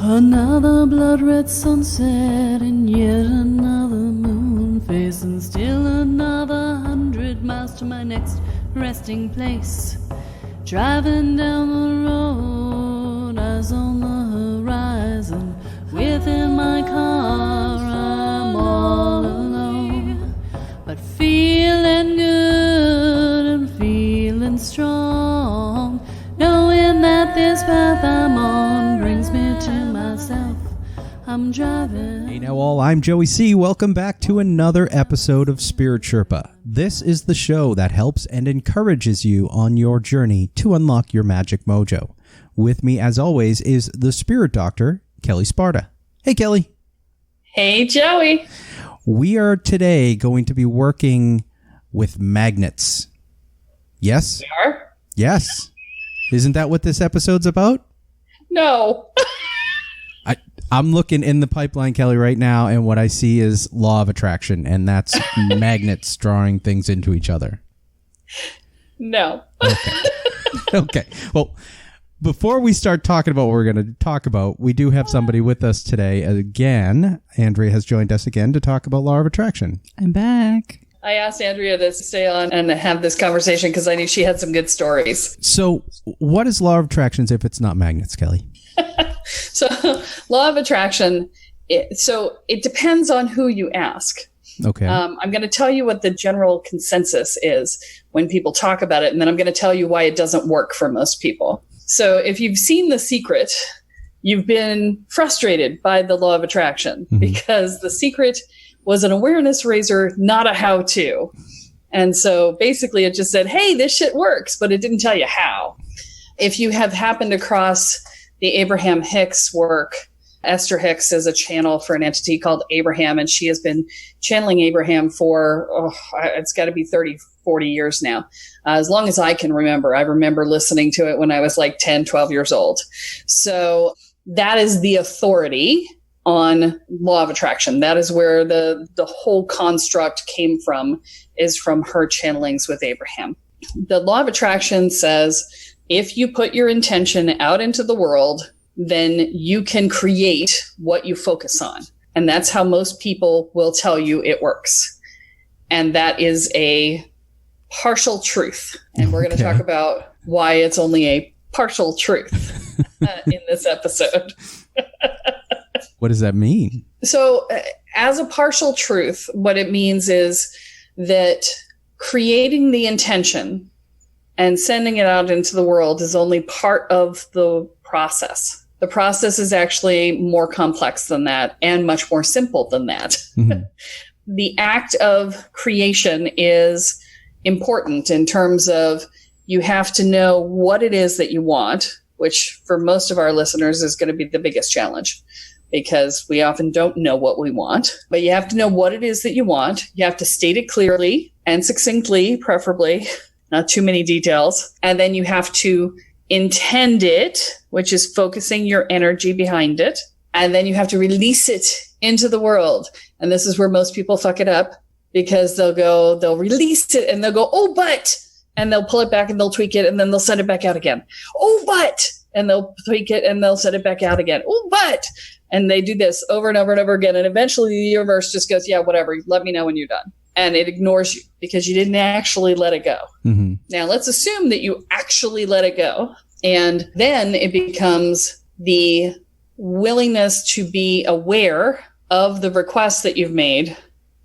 Another blood-red sunset and yet another moon face, and still another 100 miles to my next resting place. Driving down the road, eyes on the horizon. Within my car, I'm all alone, but feeling good and feeling strong, knowing that this path I'm on brings me to myself. I'm driving. Hey now all, I'm Joey C. Welcome back to another episode of Spirit Sherpa. This is the show that helps and encourages you on your journey to unlock your magic mojo. With me, as always, is the Spirit Doctor, Kelly Sparta. Hey, Kelly. Hey, Joey. We are today going to be working with magnets. Yes? We are? Yes. Isn't that what this episode's about? No. I'm looking in the pipeline, Kelly, right now, and what I see is law of attraction, and that's magnets drawing things into each other. No. Okay. Okay. Well, before we start talking about what we're going to talk about, we do have somebody with us today. Again, Andrea has joined us again to talk about law of attraction. I'm back. I asked Andrea to stay on and have this conversation because I knew she had some good stories. So what is law of attraction if it's not magnets, Kelly? So law of attraction, it depends on who you ask. Okay. I'm going to tell you what the general consensus is when people talk about it, and then I'm going to tell you why it doesn't work for most people. So if you've seen The Secret, you've been frustrated by the law of attraction because The Secret was an awareness raiser, not a how-to. And so basically it just said, hey, this shit works, but it didn't tell you how. If you have happened across the Abraham Hicks work, Esther Hicks is a channel for an entity called Abraham, and she has been channeling Abraham for, it's got to be 30, 40 years now. As long as I can remember. I remember listening to it when I was like 10, 12 years old. So that is the authority on law of attraction. That is where the whole construct came from, is from her channelings with Abraham. The law of attraction says, if you put your intention out into the world, then you can create what you focus on. And that's how most people will tell you it works. And that is a partial truth. And we're going to talk about why it's only a partial truth in this episode. What does that mean? So as a partial truth, what it means is that creating the intention and sending it out into the world is only part of the process. The process is actually more complex than that and much more simple than that. Mm-hmm. The act of creation is important in terms of you have to know what it is that you want, which for most of our listeners is going to be the biggest challenge because we often don't know what we want. But you have to know what it is that you want. You have to state it clearly and succinctly, preferably. Not too many details. And then you have to intend it, which is focusing your energy behind it. And then you have to release it into the world. And this is where most people fuck it up because they'll release it and they'll go, oh, but, and they'll pull it back and they'll tweak it and then they'll send it back out again. Oh, but, and they'll tweak it and they'll send it back out again. Oh, but, and they do this over and over and over again. And eventually the universe just goes, yeah, whatever. Let me know when you're done. And it ignores you because you didn't actually let it go. Mm-hmm. Now, let's assume that you actually let it go. And then it becomes the willingness to be aware of the requests that you've made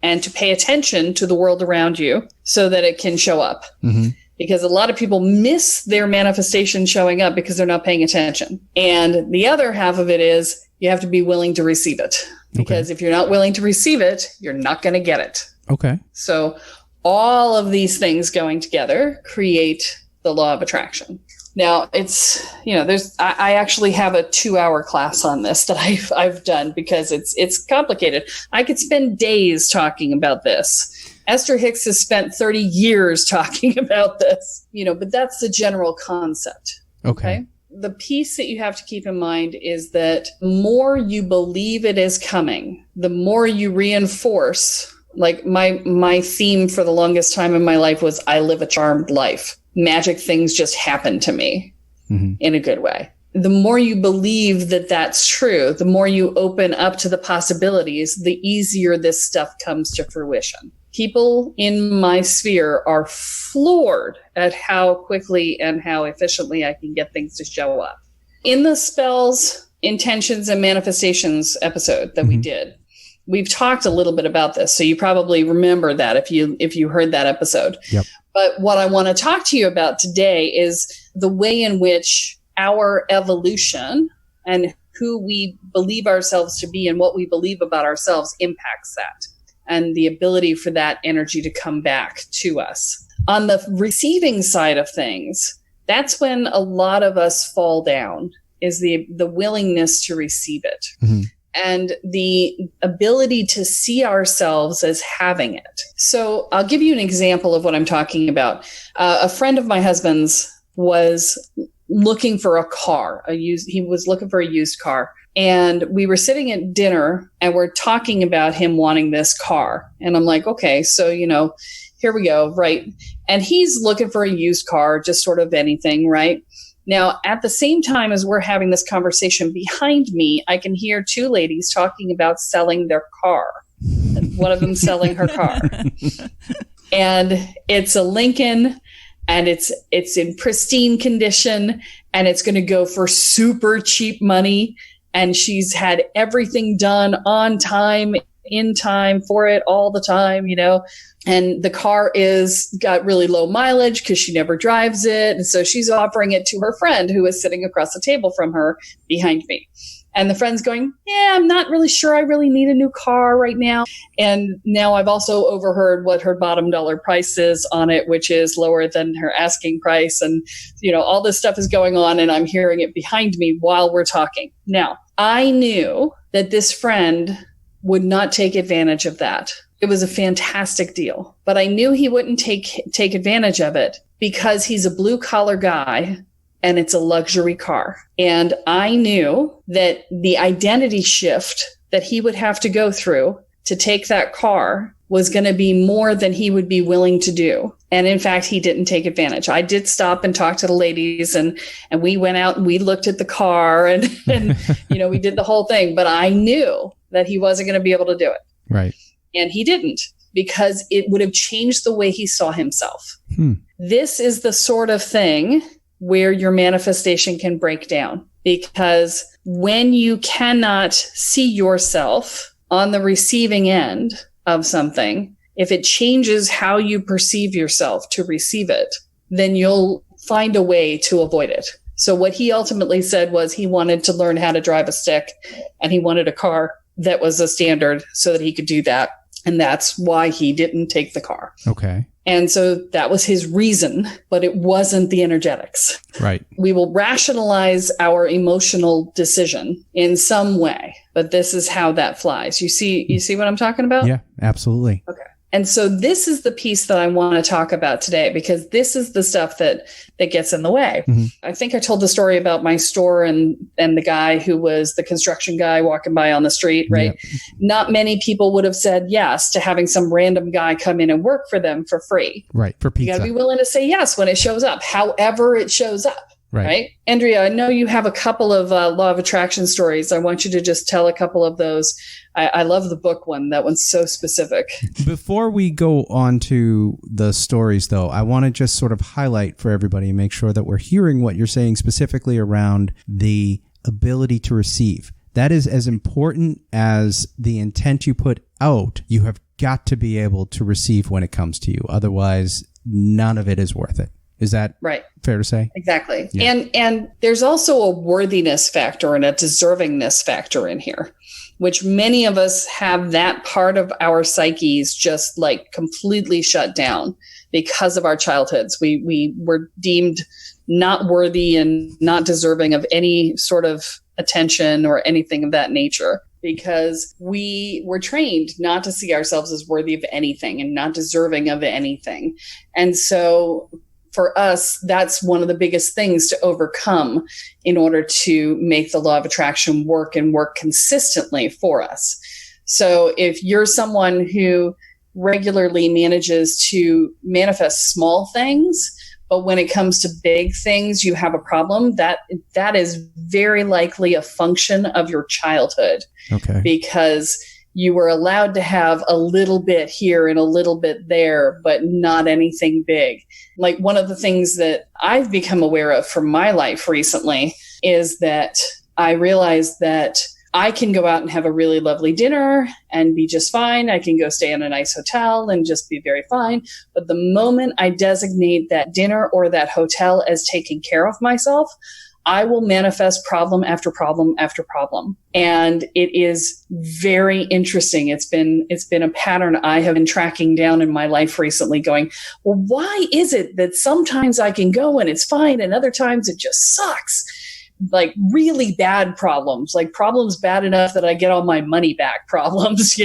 and to pay attention to the world around you so that it can show up. Mm-hmm. Because a lot of people miss their manifestation showing up because they're not paying attention. And the other half of it is you have to be willing to receive it. Because if you're not willing to receive it, you're not going to get it. Okay. So all of these things going together create the law of attraction. Now it's, I actually have a 2-hour class on this that I've done because it's complicated. I could spend days talking about this. Esther Hicks has spent 30 years talking about this, but that's the general concept. Okay. The piece that you have to keep in mind is that the more you believe it is coming, the more you reinforce. Like my theme for the longest time in my life was I live a charmed life. Magic things just happen to me in a good way. the more you believe that that's true, the more you open up to the possibilities, the easier this stuff comes to fruition. People in my sphere are floored at how quickly and how efficiently I can get things to show up. In the spells, intentions, and manifestations episode that we did, we've talked a little bit about this. So you probably remember that if you heard that episode. Yep. But what I want to talk to you about today is the way in which our evolution and who we believe ourselves to be and what we believe about ourselves impacts that, and the ability for that energy to come back to us. On the receiving side of things, that's when a lot of us fall down, is the willingness to receive it. Mm-hmm. And the ability to see ourselves as having it. So I'll give you an example of what I'm talking about. A friend of my husband's was looking for a car. He was looking for a used car. And we were sitting at dinner and we're talking about him wanting this car. And I'm like, okay, so, here we go, right? And he's looking for a used car, just sort of anything, right? Now, at the same time as we're having this conversation, behind me, I can hear two ladies talking about selling their car. One of them selling her car. And it's a Lincoln, and it's in pristine condition, and it's going to go for super cheap money. And she's had everything done on time, in time for it all the time, and the car got really low mileage because she never drives it. And so she's offering it to her friend who is sitting across the table from her behind me. And the friend's going, yeah, I'm not really sure I really need a new car right now. And now I've also overheard what her bottom dollar price is on it, which is lower than her asking price. And, all this stuff is going on, and I'm hearing it behind me while we're talking. Now, I knew that this friend would not take advantage of that. It was a fantastic deal, but I knew he wouldn't take advantage of it because he's a blue collar guy and it's a luxury car. And I knew that the identity shift that he would have to go through to take that car was going to be more than he would be willing to do. And in fact, he didn't take advantage. I did stop and talk to the ladies, and we went out and we looked at the car and we did the whole thing, but I knew that he wasn't going to be able to do it. Right. And he didn't, because it would have changed the way he saw himself. This is the sort of thing where your manifestation can break down, because when you cannot see yourself on the receiving end of something, if it changes how you perceive yourself to receive it, then you'll find a way to avoid it. So what he ultimately said was he wanted to learn how to drive a stick, and he wanted a car that was a standard so that he could do that. And that's why he didn't take the car. Okay. And so that was his reason, but it wasn't the energetics. Right. We will rationalize our emotional decision in some way, but this is how that flies. You see what I'm talking about? Yeah, absolutely. Okay. And so this is the piece that I want to talk about today, because this is the stuff that gets in the way. Mm-hmm. I think I told the story about my store and the guy who was the construction guy walking by on the street, right? Yeah. Not many people would have said yes to having some random guy come in and work for them for free. Right. For pizza. You got to be willing to say yes when it shows up, however it shows up. Right. Andrea, I know you have a couple of law of attraction stories. I want you to just tell a couple of those. I love the book one. That one's so specific. Before we go on to the stories, though, I want to just sort of highlight for everybody and make sure that we're hearing what you're saying specifically around the ability to receive. That is as important as the intent you put out. You have got to be able to receive when it comes to you. Otherwise, none of it is worth it. Is that right? Fair to say? Exactly. Yeah. And there's also a worthiness factor and a deservingness factor in here, which many of us have that part of our psyches just like completely shut down because of our childhoods. We were deemed not worthy and not deserving of any sort of attention or anything of that nature, because we were trained not to see ourselves as worthy of anything and not deserving of anything. And so for us, that's one of the biggest things to overcome in order to make the law of attraction work and work consistently for us. So if you're someone who regularly manages to manifest small things, But when it comes to big things, you have a problem. That is very likely a function of your childhood. Okay. Because you were allowed to have a little bit here and a little bit there, but not anything big. Like one of the things that I've become aware of from my life recently is that I realized that I can go out and have a really lovely dinner and be just fine. I can go stay in a nice hotel and just be very fine. But the moment I designate that dinner or that hotel as taking care of myself, I will manifest problem after problem after problem. And it is very interesting. It's been a pattern I have been tracking down in my life recently, going, well, why is it that sometimes I can go and it's fine and other times it just sucks? Like really bad problems, like problems bad enough that I get all my money back problems,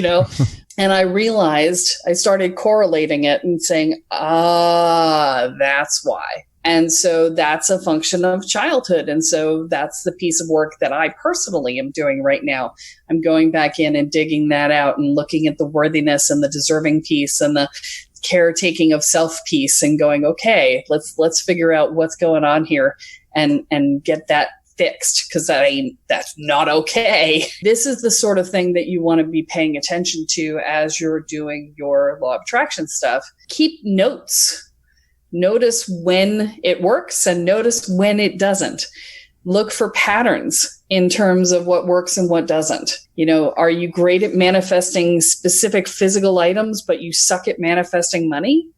And I realized, I started correlating it and saying, that's why. And so that's a function of childhood. And so that's the piece of work that I personally am doing right now. I'm going back in and digging that out and looking at the worthiness and the deserving piece and the caretaking of self piece and going, okay, let's figure out what's going on here and get that fixed, because that's not okay. This is the sort of thing that you want to be paying attention to as you're doing your law of attraction stuff. Keep notes. Notice when it works and notice when it doesn't. Look for patterns in terms of what works and what doesn't. Are you great at manifesting specific physical items, but you suck at manifesting money?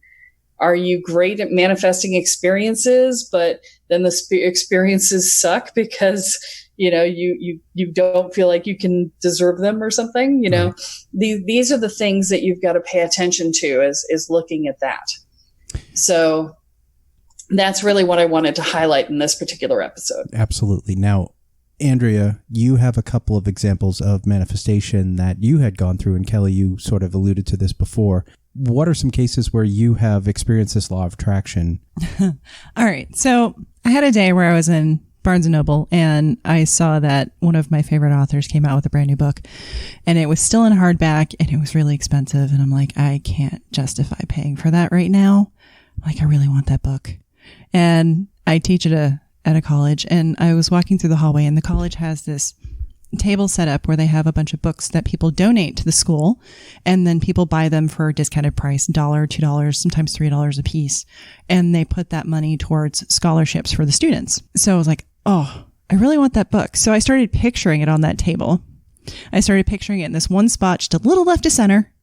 Are you great at manifesting experiences, but then the experiences suck because, you don't feel like you can deserve them or something? Right. These are the things that you've got to pay attention to is looking at that. So that's really what I wanted to highlight in this particular episode. Absolutely. Now, Andrea, you have a couple of examples of manifestation that you had gone through, and Kelly, you sort of alluded to this before. What are some cases where you have experienced this law of attraction? All right. So I had a day where I was in Barnes & Noble and I saw that one of my favorite authors came out with a brand new book and it was still in hardback and it was really expensive. And I'm like, I can't justify paying for that right now. Like, I really want that book. And I teach at a college, and I was walking through the hallway, and the college has this table set up where they have a bunch of books that people donate to the school, and then people buy them for a discounted price, $1, $2, sometimes $3 a piece. And they put that money towards scholarships for the students. So I was like, oh, I really want that book. So I started picturing it on that table. I started picturing it in this one spot, just a little left of center,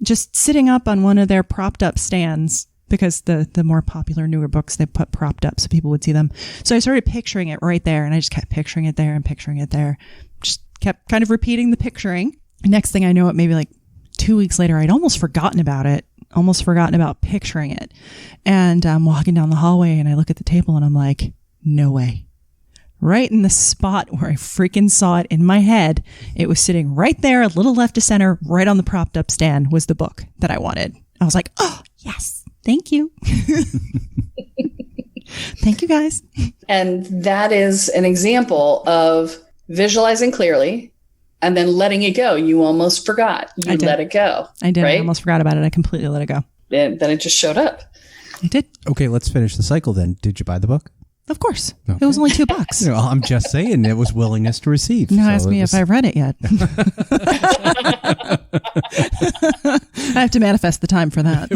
just sitting up on one of their propped up stands, because the more popular, newer books, they put propped up so people would see them. So I started picturing it right there, and I just kept picturing it there and picturing it there. Just kept kind of repeating the picturing. Next thing I know, it maybe like 2 weeks later, I'd almost forgotten about it, almost forgotten about picturing it. And I'm walking down the hallway, and I look at the table, and I'm like, no way. Right in the spot where I freaking saw it in my head, it was sitting right there, a little left of center, right on the propped up stand was the book that I wanted. I was like, oh, yes. Thank you. Thank you, guys. And that is an example of visualizing clearly and then letting it go. You almost forgot. You let it go. I did. Right? I almost forgot about it. I completely let it go. And then it just showed up. I did. Okay, let's finish the cycle then. Did you buy the book? Of course. Okay. It was only $2. No, I'm just saying it was willingness to receive. No, ask me if I read it yet. I have to manifest the time for that.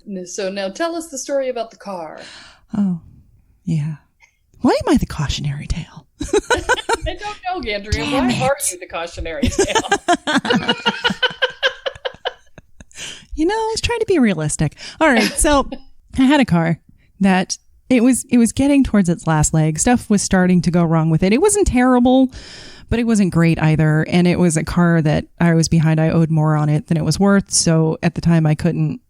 Right. So now tell us the story about the car. Oh, yeah. Why am I the cautionary tale? I don't know, Andrea. Why are you the cautionary tale? I was trying to be realistic. All right, so I had a car that it was getting towards its last leg. Stuff was starting to go wrong with it. It wasn't terrible, but it wasn't great either. And it was a car that I was behind. I owed more on it than it was worth. So at the time I couldn't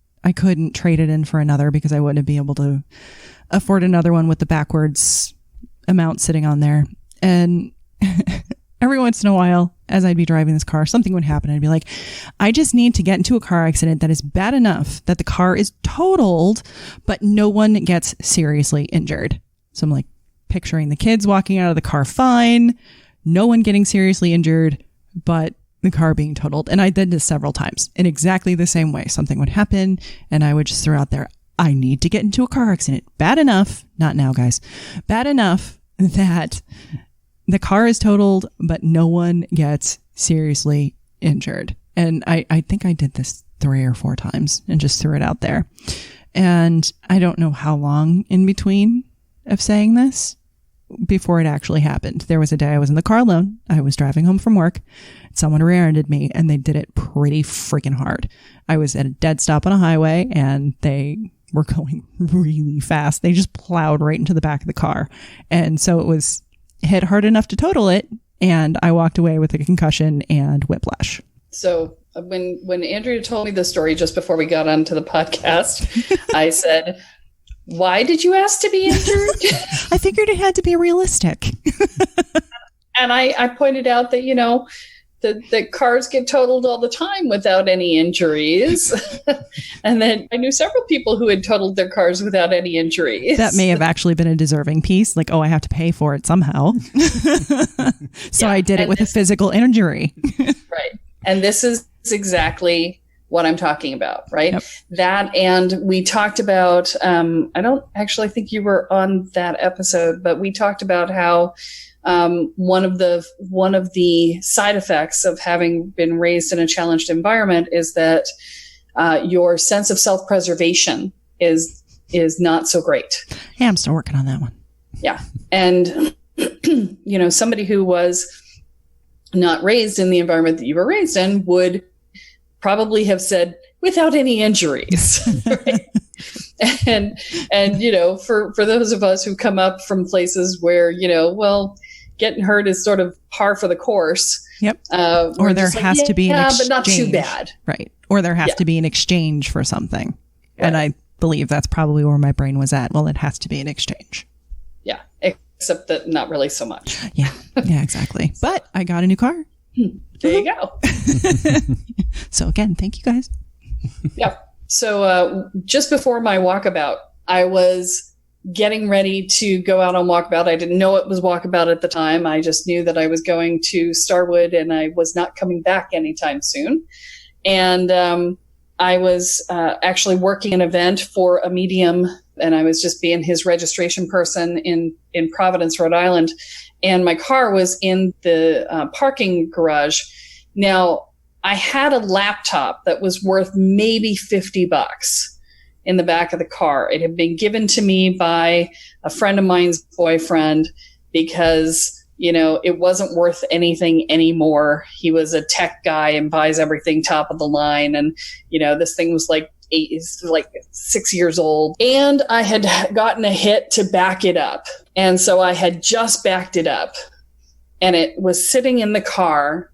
trade it in for another because I wouldn't be able to afford another one with the backwards amount sitting on there. And every once in a while, as I'd be driving this car, something would happen. I'd be like, I just need to get into a car accident that is bad enough that the car is totaled, but no one gets seriously injured. So I'm like picturing the kids walking out of the car fine, no one getting seriously injured, but the car being totaled. And I did this several times in exactly the same way. Something would happen and I would just throw out there, I need to get into a car accident. Bad enough, not now, guys, bad enough that the car is totaled, but no one gets seriously injured. And I think I did this 3 or 4 times and just threw it out there. And I don't know how long in between of saying this before it actually happened. There was a day I was in the car alone. I was driving home from work. Someone rear-ended me, and they did it pretty freaking hard. I was at a dead stop on a highway, and they were going really fast. They just plowed right into the back of the car. And so it was hit hard enough to total it, and I walked away with a concussion and whiplash. So when Andrea told me the story just before we got onto the podcast, I said, why did you ask to be injured? I figured it had to be realistic. And I pointed out that, the cars get totaled all the time without any injuries. And then I knew several people who had totaled their cars without any injuries. That may have actually been a deserving piece. Like, oh, I have to pay for it somehow. So I did it with a physical injury. Right. And this is exactly what I'm talking about, right? Yep. That, and we talked about, I don't actually think you were on that episode, but we talked about how one of the side effects of having been raised in a challenged environment is that your sense of self-preservation is not so great. Yeah, I'm still working on that one. Yeah. And, somebody who was not raised in the environment that you were raised in would probably have said, without any injuries. Right? And for those of us who come up from places where, getting hurt is sort of par for the course. Yep. Or there has to be an exchange. But not too bad. Right. Or there has to be an exchange for something. Right. And I believe that's probably where my brain was at. Well, it has to be an exchange. Yeah. Except that not really so much. Yeah. Yeah, exactly. But I got a new car. There you go. So again, thank you guys. Yeah. So just before my walkabout, I was getting ready to go out on walkabout. I didn't know it was walkabout at the time. I just knew that I was going to Starwood and I was not coming back anytime soon. And I was actually working an event for a medium, and I was just being his registration person in Providence, Rhode Island. And my car was in the parking garage. Now, I had a laptop that was worth maybe $50 in the back of the car. It had been given to me by a friend of mine's boyfriend because, it wasn't worth anything anymore. He was a tech guy and buys everything top of the line. And, this thing was like 6 years old. And I had gotten a hit to back it up. And so I had just backed it up and it was sitting in the car,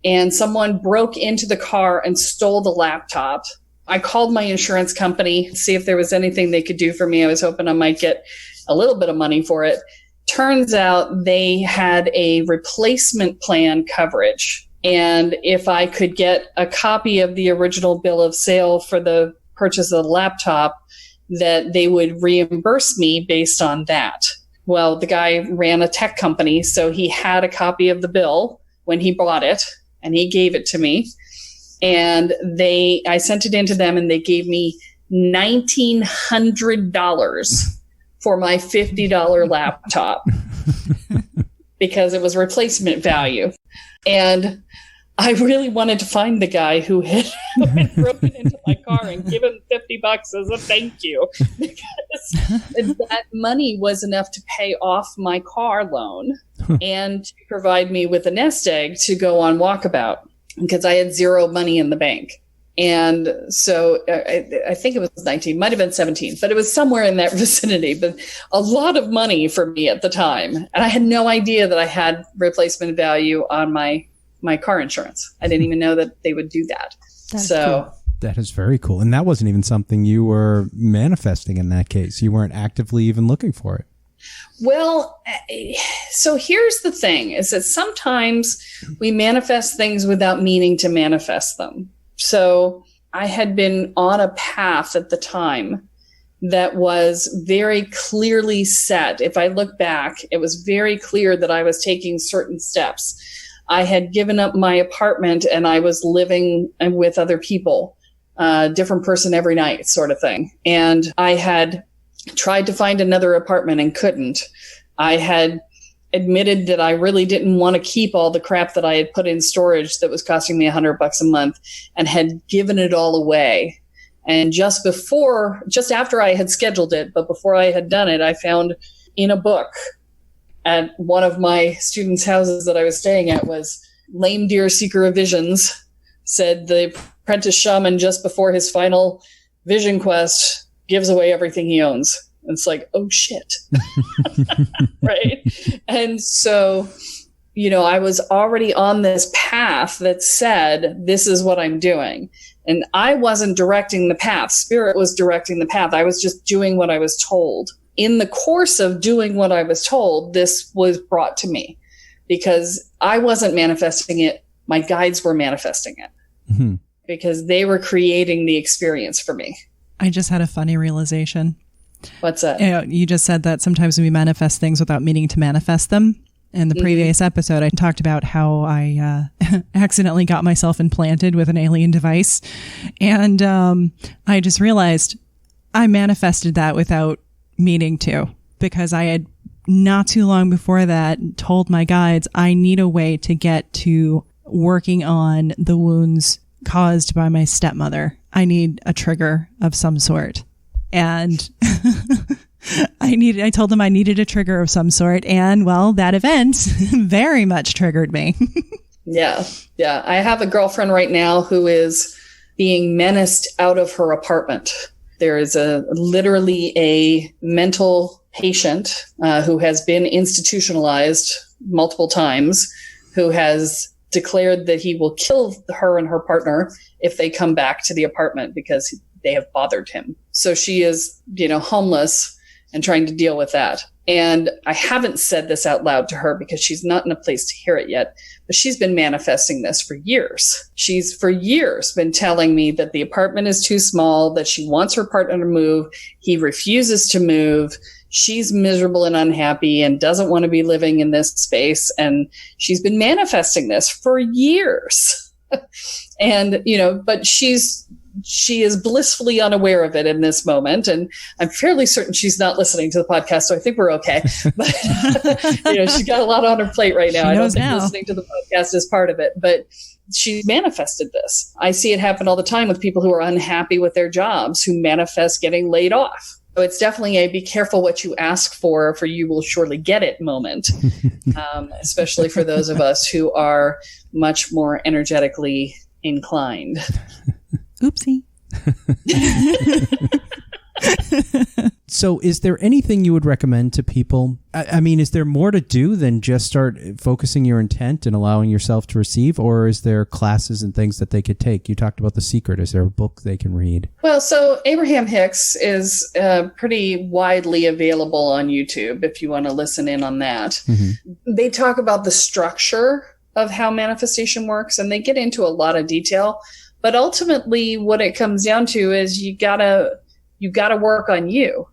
and someone broke into the car and stole the laptop. I called my insurance company to see if there was anything they could do for me. I was hoping I might get a little bit of money for it. Turns out they had a replacement plan coverage. And if I could get a copy of the original bill of sale for the purchase of the laptop, that they would reimburse me based on that. Well, the guy ran a tech company, so he had a copy of the bill when he bought it, and he gave it to me. And I sent it in to them, and they gave me $1,900 for my $50 laptop because it was replacement value. And I really wanted to find the guy who had broken into my car and given $50 as a thank you, because that money was enough to pay off my car loan and to provide me with a nest egg to go on walkabout, because I had zero money in the bank. And so I think it was 19, might have been 17, but it was somewhere in that vicinity, but a lot of money for me at the time. And I had no idea that I had replacement value on my car insurance. I didn't even know that they would do that. That's cool. That is very cool. And that wasn't even something you were manifesting in that case. You weren't actively even looking for it. Well, so here's the thing, is that sometimes we manifest things without meaning to manifest them. So I had been on a path at the time that was very clearly set. If I look back, it was very clear that I was taking certain steps. I had given up my apartment and I was living with other people. different person every night sort of thing. And I had tried to find another apartment and couldn't. I had admitted that I really didn't want to keep all the crap that I had put in storage that was costing me $100 a month, and had given it all away. And just after I had scheduled it, but before I had done it, I found in a book at one of my students' houses that I was staying at was Lame Deer Seeker of Visions, said the apprentice shaman just before his final vision quest gives away everything he owns. And it's like, oh shit. Right. And so, I was already on this path that said, this is what I'm doing. And I wasn't directing the path. Spirit was directing the path. I was just doing what I was told. In the course of doing what I was told, this was brought to me because I wasn't manifesting it. My guides were manifesting it because they were creating the experience for me. I just had a funny realization. What's that? You just said that sometimes we manifest things without meaning to manifest them. In the previous episode, I talked about how I accidentally got myself implanted with an alien device. And I just realized I manifested that without meaning to, because I had not too long before that told my guides I need a way to get to working on the wounds caused by my stepmother. I need a trigger of some sort. And I told them I needed a trigger of some sort. And well, that event very much triggered me. Yeah. I have a girlfriend right now who is being menaced out of her apartment. There is literally a mental patient who has been institutionalized multiple times, who has declared that he will kill her and her partner if they come back to the apartment because they have bothered him. So she is, homeless and trying to deal with that. And I haven't said this out loud to her because she's not in a place to hear it yet, but she's been manifesting this for years. She's for years been telling me that the apartment is too small, that she wants her partner to move. He refuses to move. She's miserable and unhappy and doesn't want to be living in this space. And she's been manifesting this for years. And, but she is blissfully unaware of it in this moment. And I'm fairly certain she's not listening to the podcast. So I think we're okay. But, she's got a lot on her plate right now. I don't think listening to the podcast is part of it, but she's manifested this. I see it happen all the time with people who are unhappy with their jobs, who manifest getting laid off. So it's definitely a be careful what you ask for you will surely get it moment, especially for those of us who are much more energetically inclined. Oopsie. So is there anything you would recommend to people? I mean, is there more to do than just start focusing your intent and allowing yourself to receive? Or is there classes and things that they could take? You talked about The Secret. Is there a book they can read? Well, so Abraham Hicks is pretty widely available on YouTube if you want to listen in on that. Mm-hmm. They talk about the structure of how manifestation works, and they get into a lot of detail. But ultimately, what it comes down to is you gotta work on you.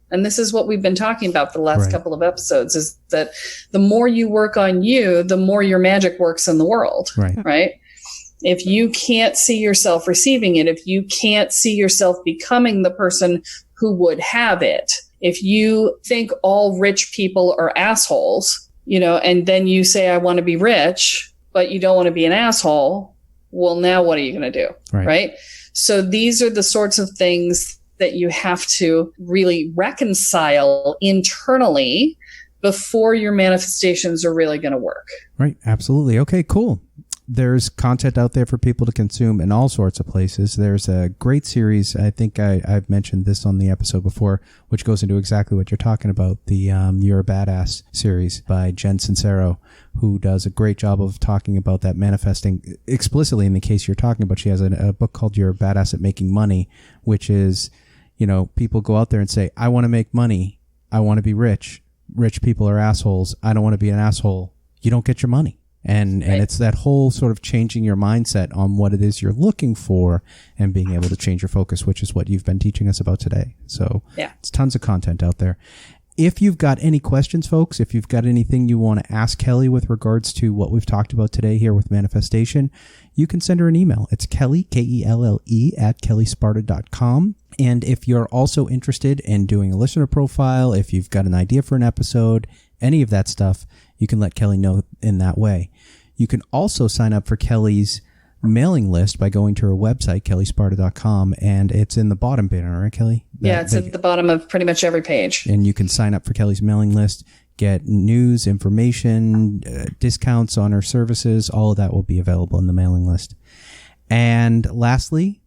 And this is what we've been talking about for the last couple of episodes, is that the more you work on you, the more your magic works in the world, right? If you can't see yourself receiving it, if you can't see yourself becoming the person who would have it, if you think all rich people are assholes, and then you say, I want to be rich, but you don't want to be an asshole, well, now what are you going to do? Right? So these are the sorts of things that you have to really reconcile internally before your manifestations are really going to work. Right. Absolutely. Okay, cool. There's content out there for people to consume in all sorts of places. There's a great series. I think I've mentioned this on the episode before, which goes into exactly what you're talking about. The You're a Badass series by Jen Sincero, who does a great job of talking about that manifesting explicitly in the case you're talking about. She has a book called You're a Badass at Making Money, which is, people go out there and say, I want to make money. I want to be rich. Rich people are assholes. I don't want to be an asshole. You don't get your money. And it's that whole sort of changing your mindset on what it is you're looking for and being able to change your focus, which is what you've been teaching us about today. So it's tons of content out there. If you've got any questions, folks, if you've got anything you want to ask Kelly with regards to what we've talked about today here with manifestation, you can send her an email. It's Kelly, K-E-L-L-E, at kellysparta.com. And if you're also interested in doing a listener profile, if you've got an idea for an episode, any of that stuff, you can let Kelly know in that way. You can also sign up for Kelly's mailing list by going to her website, kellysparta.com, and it's in the bottom banner, right, Kelly? It's at the bottom of pretty much every page. And you can sign up for Kelly's mailing list, get news, information, discounts on her services. All of that will be available in the mailing list. And lastly,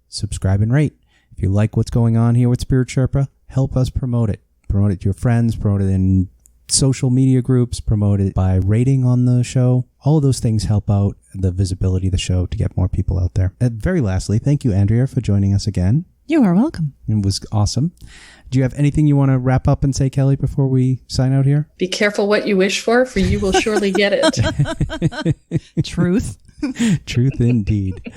subscribe and rate. If you like what's going on here with Spirit Sherpa, help us promote it. Promote it to your friends, promote it in social media groups, promote it by rating on the show. All of those things help out the visibility of the show to get more people out there. And very lastly, thank you, Andrea, for joining us again. You are welcome. It was awesome. Do you have anything you want to wrap up and say, Kelly, before we sign out here? Be careful what you wish for you will surely get it. Truth. Truth indeed.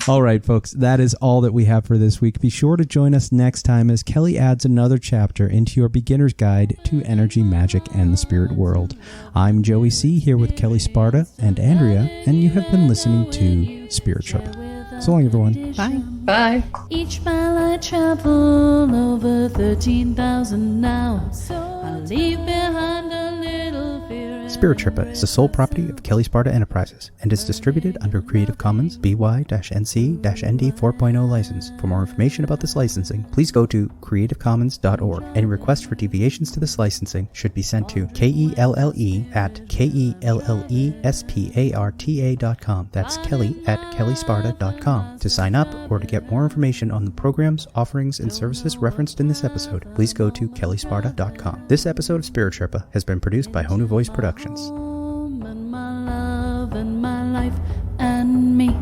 All right, folks, that is all that we have for this week. Be sure to join us next time as Kelly adds another chapter into your beginner's guide to energy, magic, and the spirit world. I'm Joey C. here with Kelly Sparta and Andrea, and you have been listening to Spirit Sherpa. So long, everyone. Bye. Bye. Each mile I travel over 13,000 now. I leave behind a little fear. Spirit Sherpa is the sole property of Kelly Sparta Enterprises and is distributed under Creative Commons BY-NC-ND 4.0 license. For more information about this licensing, please go to creativecommons.org. Any requests for deviations to this licensing should be sent to KELLE@KELLESPARTA.com. That's Kelly@kellysparta.com. To sign up or to get more information on the programs, offerings, and services referenced in this episode, please go to kellysparta.com. This episode of Spirit Sherpa has been produced by Honu Voice Productions. And my love and my life and me.